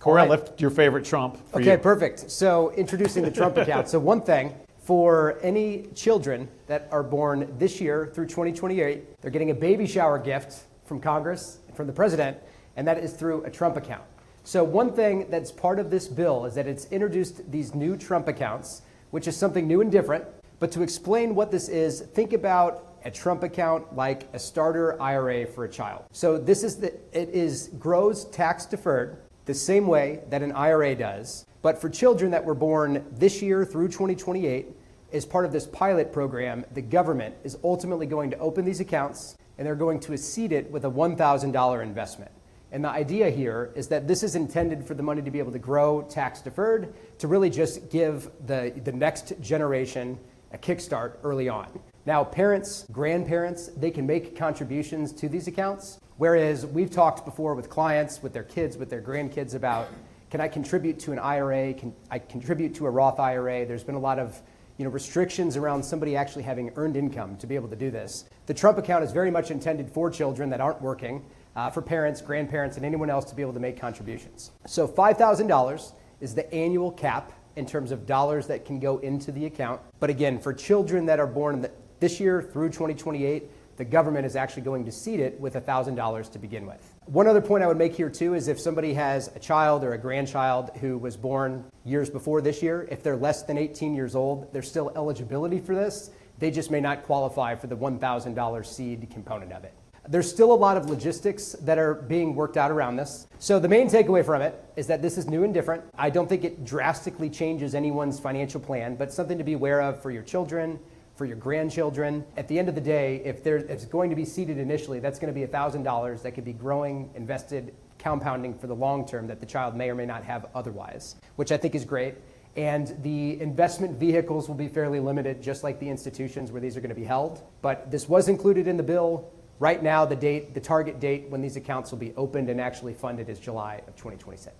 Cory, I left your favorite Trump for you. Okay, perfect. So introducing the Trump account. So one thing, for any children that are born this year through 2028, they're getting a baby shower gift from Congress, from the president, and that is through a Trump account. So one thing that's part of this bill is that it's introduced these new Trump accounts, which is something new and different. But to explain what this is, think about a Trump account like a starter IRA for a child. So it grows tax deferred the same way that an IRA does. But for children that were born this year through 2028, as part of this pilot program, the government is ultimately going to open these accounts and they're going to seed it with a $1,000 investment. And the idea here is that this is intended for the money to be able to grow tax deferred, to really just give the next generation a kickstart early on. Now, parents, grandparents, they can make contributions to these accounts, whereas we've talked before with clients, with their kids, with their grandkids about, can I contribute to an IRA? Can I contribute to a Roth IRA? There's been a lot of restrictions around somebody actually having earned income to be able to do this. The Trump account is very much intended for children that aren't working, for parents, grandparents, and anyone else to be able to make contributions. So $5,000 is the annual cap in terms of dollars that can go into the account. But again, for children that are born this year through 2028, the government is actually going to seed it with $1,000 to begin with. One other point I would make here too is if somebody has a child or a grandchild who was born years before this year, if they're less than 18 years old, there's still eligibility for this. They just may not qualify for the $1,000 seed component of it. There's still a lot of logistics that are being worked out around this. So the main takeaway from it is that this is new and different. I don't think it drastically changes anyone's financial plan, but something to be aware of for your children, for your grandchildren. At the end of the day, if it's going to be seeded initially, that's going to be $1,000 that could be growing, invested, compounding for the long term that the child may or may not have otherwise, which I think is great. And the investment vehicles will be fairly limited, just like the institutions where these are going to be held. But this was included in the bill. Right now, the target date when these accounts will be opened and actually funded is July of 2026.